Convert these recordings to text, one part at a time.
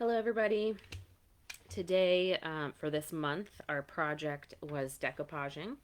Hello everybody. Today, for this month, our project was decoupaging,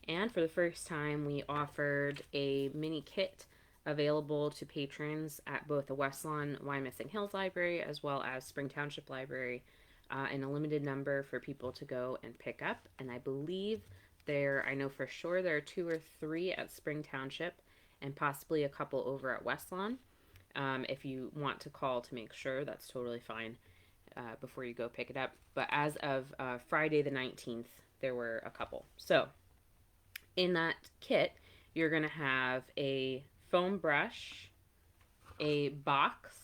and for the first time we offered a mini kit available to patrons at both the West Lawn Wyomissing Hills Library as well as Spring Township Library in a limited number for people to go and pick up. And I believe I know for sure there are 2 or 3 at Spring Township and possibly a couple over at West Lawn. If you want to call to make sure, that's totally fine before you go pick it up. But as of Friday the 19th, there were a couple. So in that kit, you're going to have a foam brush, a box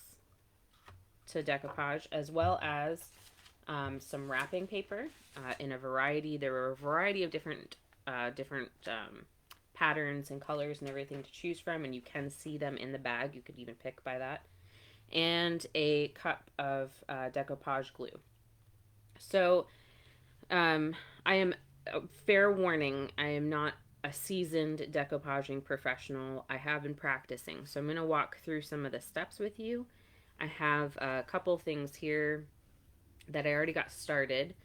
to decoupage, as well as some wrapping paper in a variety. There were a variety of different patterns and colors and everything to choose from, and you can see them in the bag. You could even pick by that. And a cup of decoupage glue. So I am, fair warning, I am not a seasoned decoupaging professional. I have been practicing, so I'm going to walk through some of the steps with you. I have a couple things here that I already got started.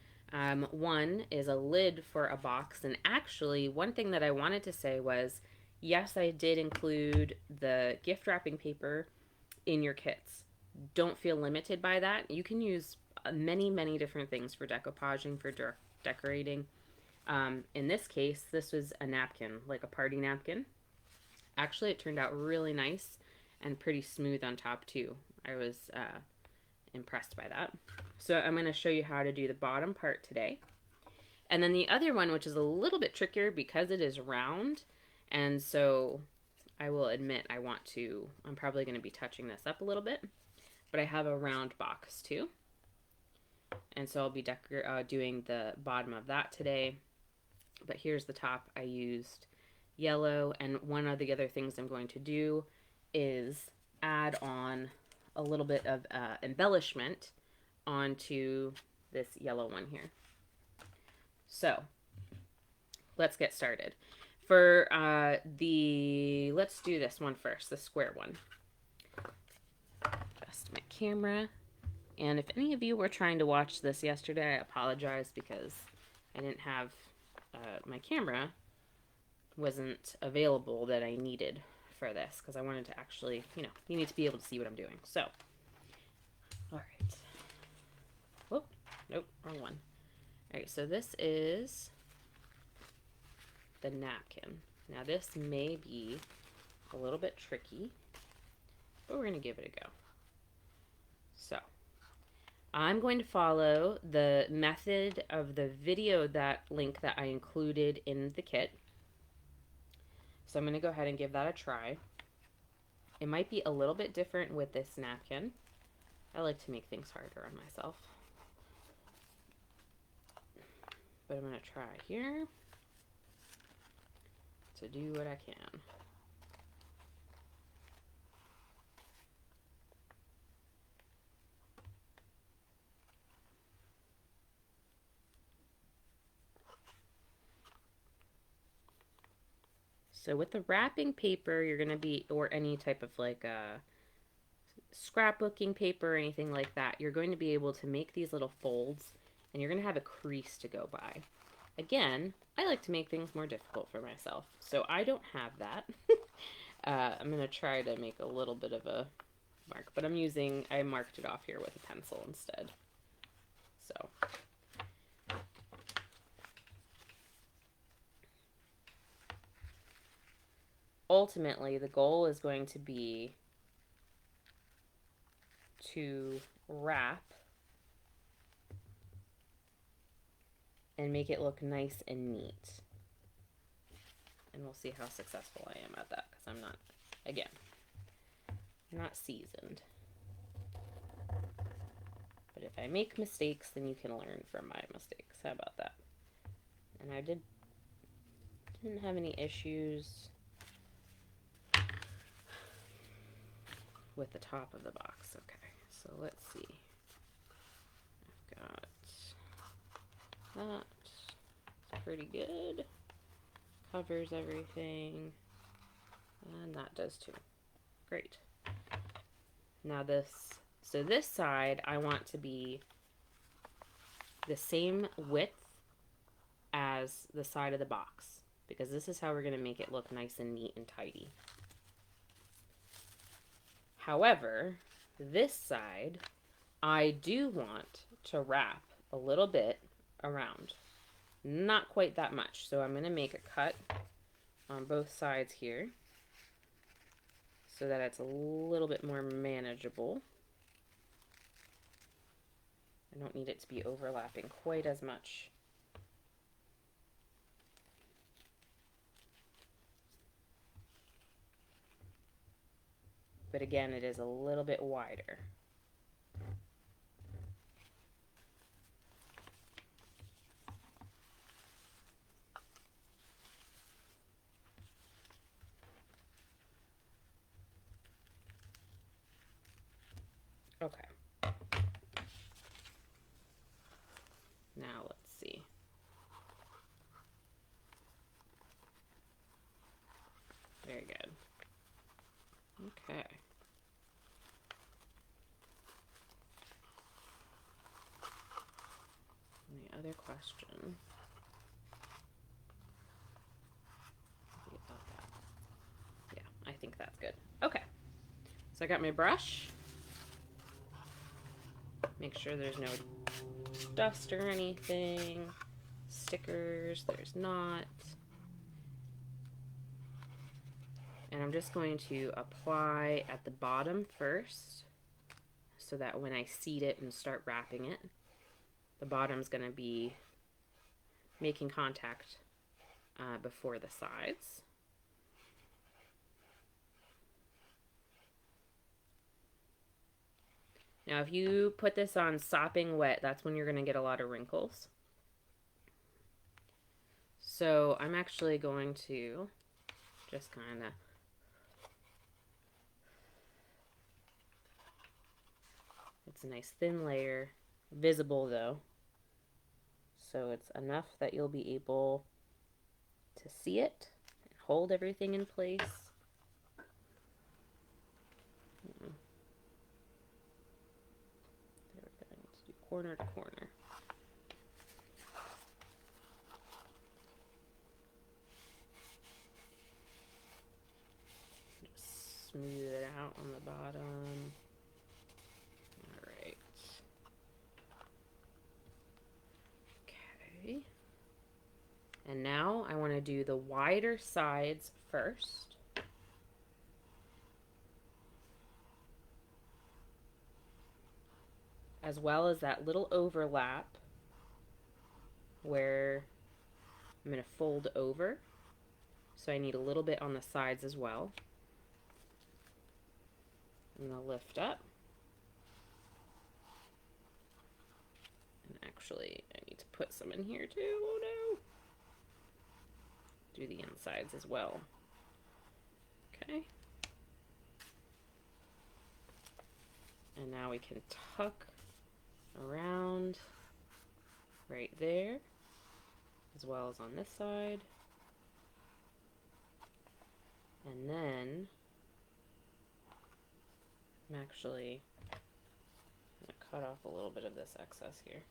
One is a lid for a box, and actually one thing that I wanted to say was, yes, I did include the gift wrapping paper in your kits. Don't feel limited by that. You can use many different things for decoupaging, for decorating. In this case, this was a napkin, like a party napkin. Actually, it turned out really nice and pretty smooth on top too. I was impressed by that. So I'm going to show you how to do the bottom part today. And then the other one, which is a little bit trickier because it is round, and so I will admit I'm probably going to be touching this up a little bit, but I have a round box too. And so I'll be doing the bottom of that today. But here's the top. I used yellow, and one of the other things I'm going to do is add on a little bit of embellishment onto this yellow one here. So let's get started. For let's do this one first, the square one. Adjust my camera. And if any of you were trying to watch this yesterday, I apologize because I didn't have, my camera wasn't available that I needed for this, because I wanted to actually, you need to be able to see what I'm doing. So, all right. Whoop, nope, wrong one. All right, so this is the napkin. Now this may be a little bit tricky, but we're going to give it a go. So I'm going to follow the method of the video link that I included in the kit. So I'm going to go ahead and give that a try. It might be a little bit different with this napkin. I like to make things harder on myself. But I'm going to try here to do what I can. So with the wrapping paper, you're going to be, or any type of like scrapbooking paper or anything like that, you're going to be able to make these little folds, and you're going to have a crease to go by. Again, I like to make things more difficult for myself, so I don't have that. I'm going to try to make a little bit of a mark, but I marked it off here with a pencil instead. So ultimately, the goal is going to be to wrap and make it look nice and neat. And we'll see how successful I am at that, because I'm not, again, not seasoned. But if I make mistakes, then you can learn from my mistakes. How about that? And I didn't have any issues with the top of the box. Okay, so let's see. I've got that. It's pretty good. Covers everything. And that does too. Great. Now this So this side I want to be the same width as the side of the box, because this is how we're going to make it look nice and neat and tidy. However, this side I do want to wrap a little bit around. Not quite that much, so I'm going to make a cut on both sides here so that it's a little bit more manageable. I don't need it to be overlapping quite as much. But again, it is a little bit wider. Okay. Now let's see. Very good. Okay. And the other question. Yeah, I think that's good. Okay. So I got my brush. Make sure there's no dust or anything. Stickers, there's not. And I'm just going to apply at the bottom first so that when I seat it and start wrapping it, the bottom's going to be making contact before the sides. Now, if you put this on sopping wet, that's when you're going to get a lot of wrinkles. So I'm actually going to just kind of it's a nice thin layer, visible though, so it's enough that you'll be able to see it and hold everything in place. There we go. I need to do corner to corner. Just smooth it out on the bottom. Alright. Okay. And now I want to do the wider sides first. As well as that little overlap where I'm going to fold over. So I need a little bit on the sides as well. I'm going to lift up. And actually, I need to put some in here too. Oh no! Do the insides as well. Okay. And now we can tuck around right there, as well as on this side. And then I'm actually going to cut off a little bit of this excess here,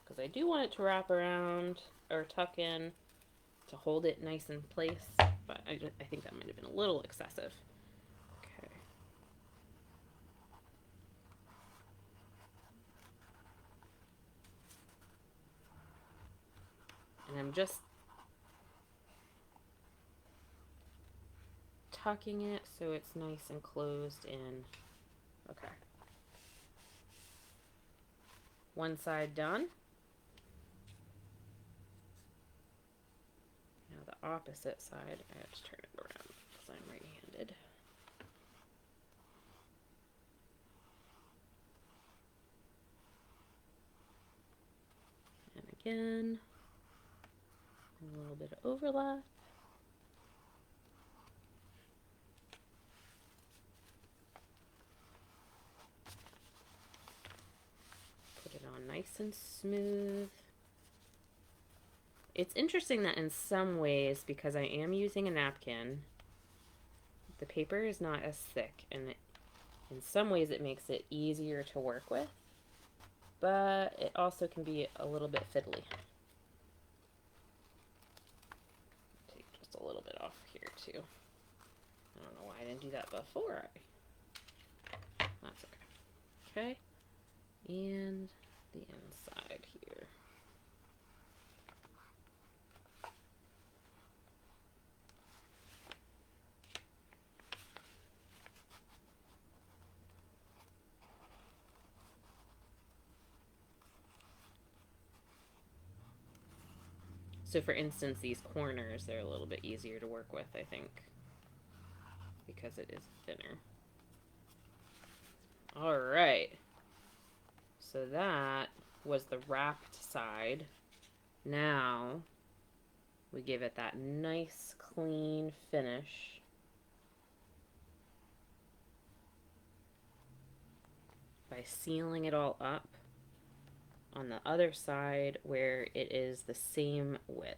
because I do want it to wrap around or tuck in to hold it nice in place, but I think that might have been a little excessive. Okay. And I'm just tucking it so it's nice and closed in. Okay. One side done. Now the opposite side, I have to turn it around because I'm right-handed. And again, a little bit of overlap. Put it on nice and smooth. It's interesting that in some ways, because I am using a napkin, the paper is not as thick, and In some ways it makes it easier to work with, but it also can be a little bit fiddly. Take just a little bit off here too. I don't know why I didn't do that before. That's okay. Okay, and the inside here. So for instance, these corners, they're a little bit easier to work with, I think, because it is thinner. All right. So that was the wrapped side. Now we give it that nice clean finish. By sealing it all up on the other side where it is the same width.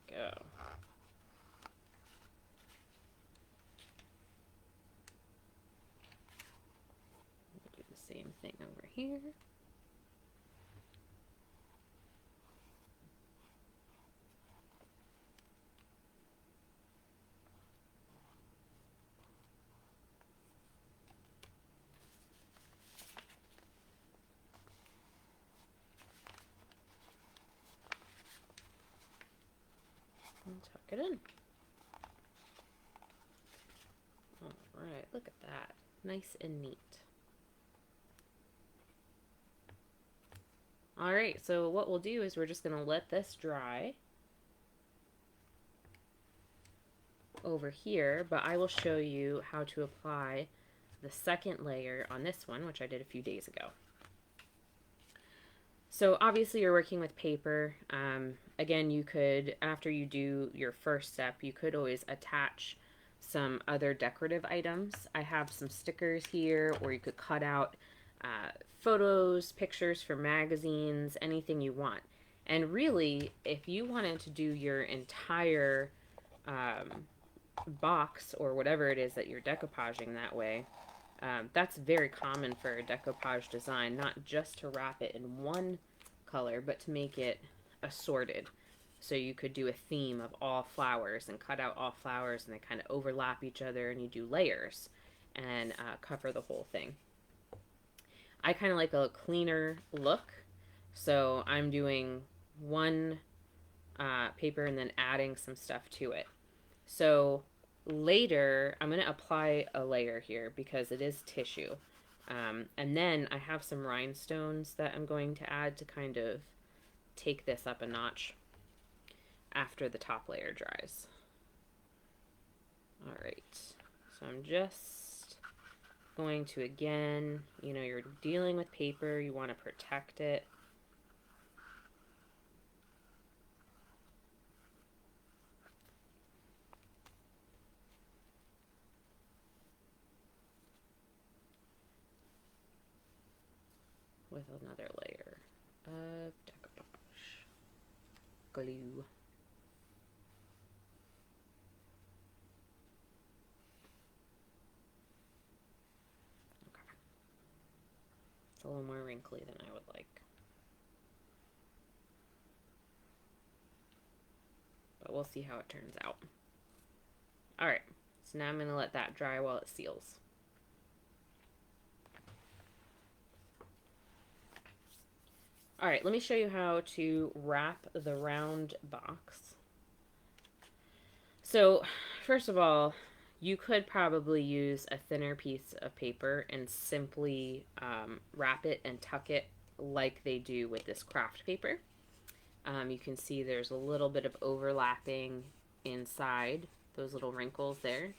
There we go. Do the same thing over here. And tuck it in. All right, look at that. Nice and neat. All right, so what we'll do is we're just going to let this dry over here, but I will show you how to apply the second layer on this one, which I did a few days ago. So obviously you're working with paper. Again, you could, after you do your first step, you could always attach some other decorative items. I have some stickers here, or you could cut out photos, pictures for magazines, anything you want. And really, if you wanted to do your entire box or whatever it is that you're decoupaging that way, that's very common for a decoupage design, not just to wrap it in one color, but to make it assorted. So you could do a theme of all flowers and cut out all flowers and they kind of overlap each other, and you do layers and cover the whole thing. I kind of like a cleaner look, so I'm doing one paper and then adding some stuff to it. So later I'm going to apply a layer here because it is tissue, and then I have some rhinestones that I'm going to add to kind of take this up a notch after the top layer dries. All right, so I'm just going to, again, you know, you're dealing with paper, you want to protect it. With another layer of decoupage glue. Okay. It's a little more wrinkly than I would like. But we'll see how it turns out. Alright, so now I'm going to let that dry while it seals. Alright, let me show you how to wrap the round box. So, first of all, you could probably use a thinner piece of paper and simply wrap it and tuck it like they do with this craft paper. You can see there's a little bit of overlapping inside those little wrinkles there.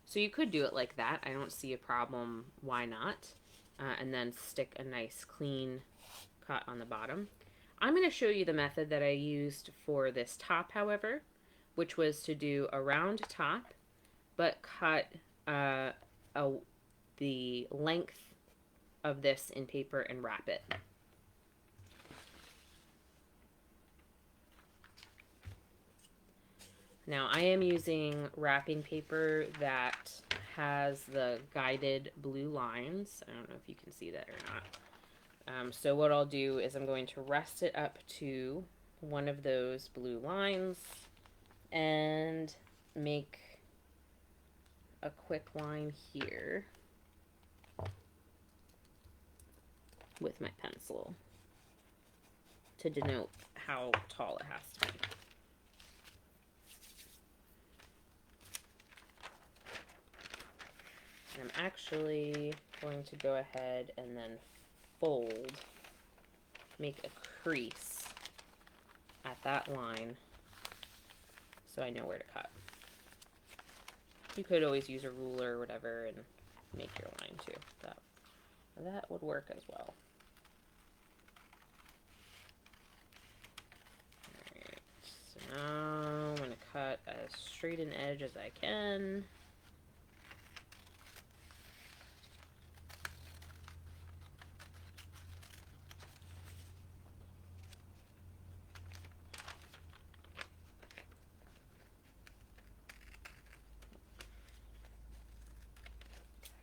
So you could do it like that. I don't see a problem. Why not? And then stick a nice clean cut on the bottom. I'm going to show you the method that I used for this top, however, which was to do a round top, but cut uh, a, the length of this in paper and wrap it. Now I am using wrapping paper that has the guided blue lines. I don't know if you can see that or not. So what I'll do is I'm going to rest it up to one of those blue lines and make a quick line here with my pencil to denote how tall it has to be. And I'm actually going to go ahead and then fold, make a crease at that line so I know where to cut. You could always use a ruler or whatever and make your line too. That would work as well. Alright, so now I'm going to cut as straight an edge as I can.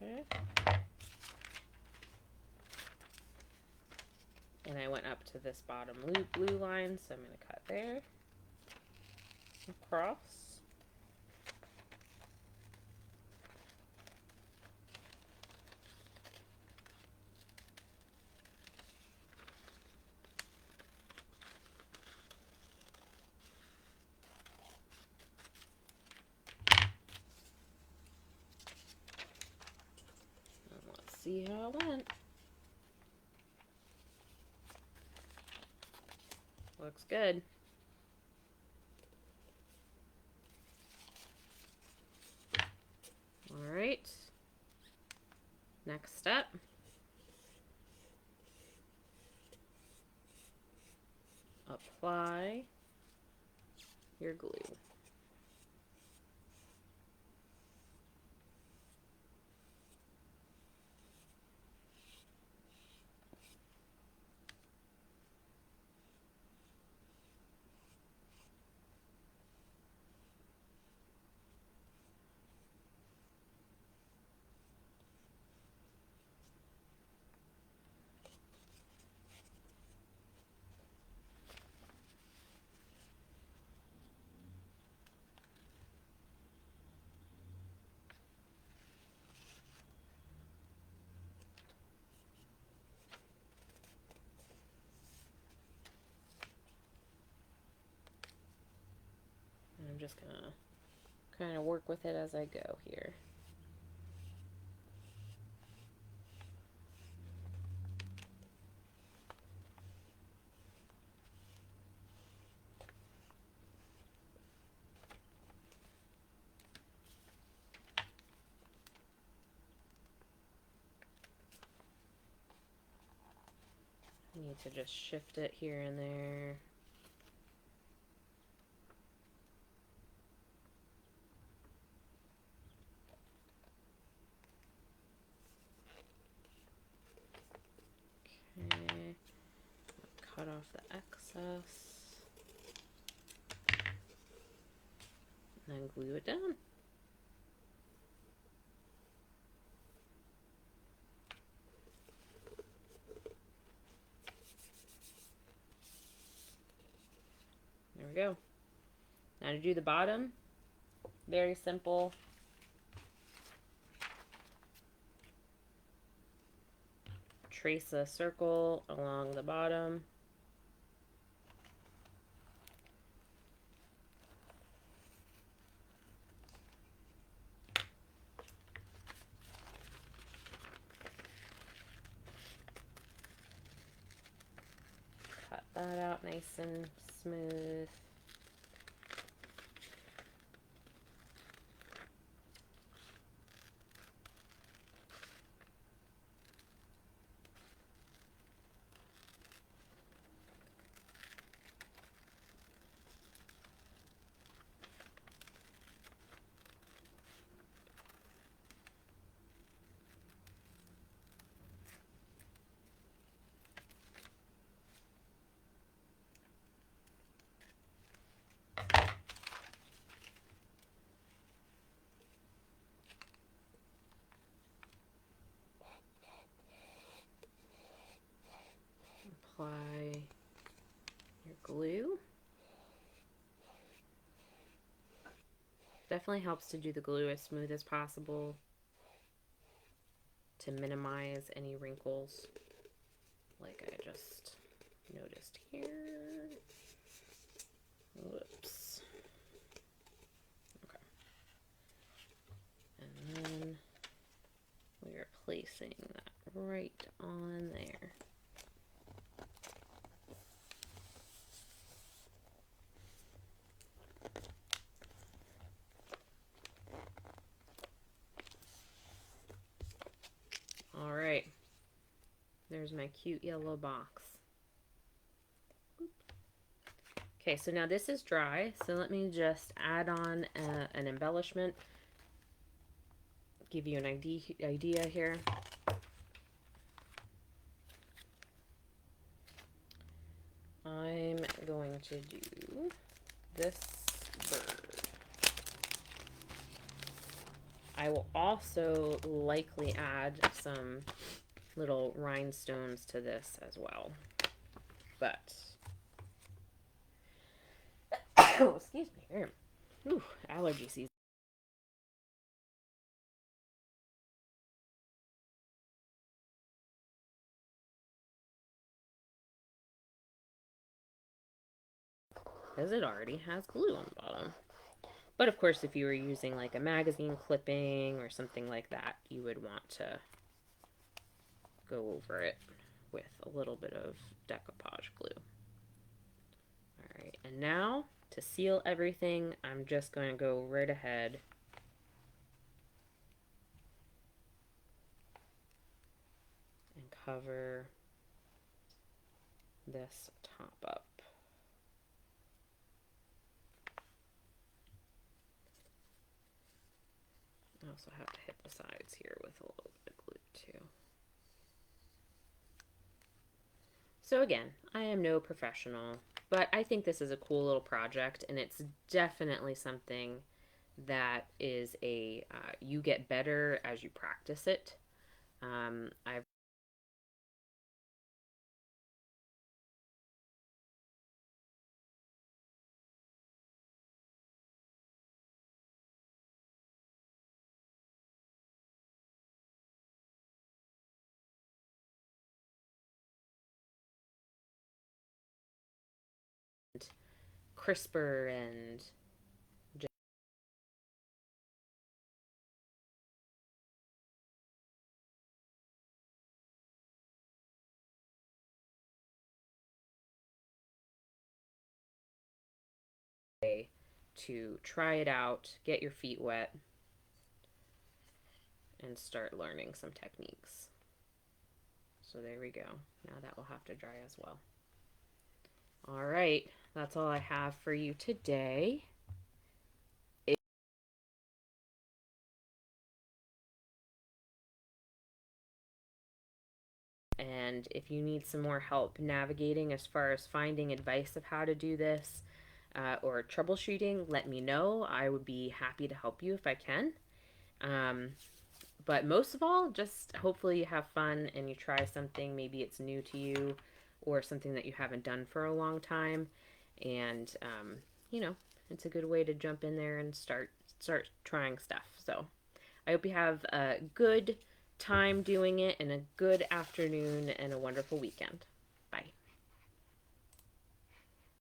Okay. And I went up to this bottom blue line, so I'm going to cut there, across. And let's see how it went. Looks good. All right. Next step. Apply your glue. And I'm just gonna kind of work with it as I go here. I need to just shift it here and there. Okay, cut off the excess, and then glue it down. There we go. Now to do the bottom, very simple. Trace a circle along the bottom. Cut that out nice and smooth. Definitely helps to do the glue as smooth as possible to minimize any wrinkles, like I just noticed here. Whoops. Okay. And then we are placing that right on there. All right. There's my cute yellow box. Okay, so now this is dry, so let me just add on an embellishment, give you an idea here. I'm going to do this bird. I will also likely add some little rhinestones to this as well, but oh, excuse me. Ooh, allergy season. Because it already has glue on the bottom. But of course, if you were using like a magazine clipping or something like that, you would want to go over it with a little bit of decoupage glue. Alright, and now to seal everything, I'm just going to go right ahead and cover this top up. I also have to hit the sides here with a little bit of glue too. So again, I am no professional, but I think this is a cool little project, and it's definitely something that is a you get better as you practice it. I've crisper and just to try it out, get your feet wet, and start learning some techniques. So there we go. Now that will have to dry as well. All right, that's all I have for you today. And if you need some more help navigating as far as finding advice of how to do this or troubleshooting, let me know. I would be happy to help you if I can. But most of all, just hopefully you have fun and you try something. Maybe it's new to you or something that you haven't done for a long time. And, you know, it's a good way to jump in there and start trying stuff. So I hope you have a good time doing it and a good afternoon and a wonderful weekend. Bye.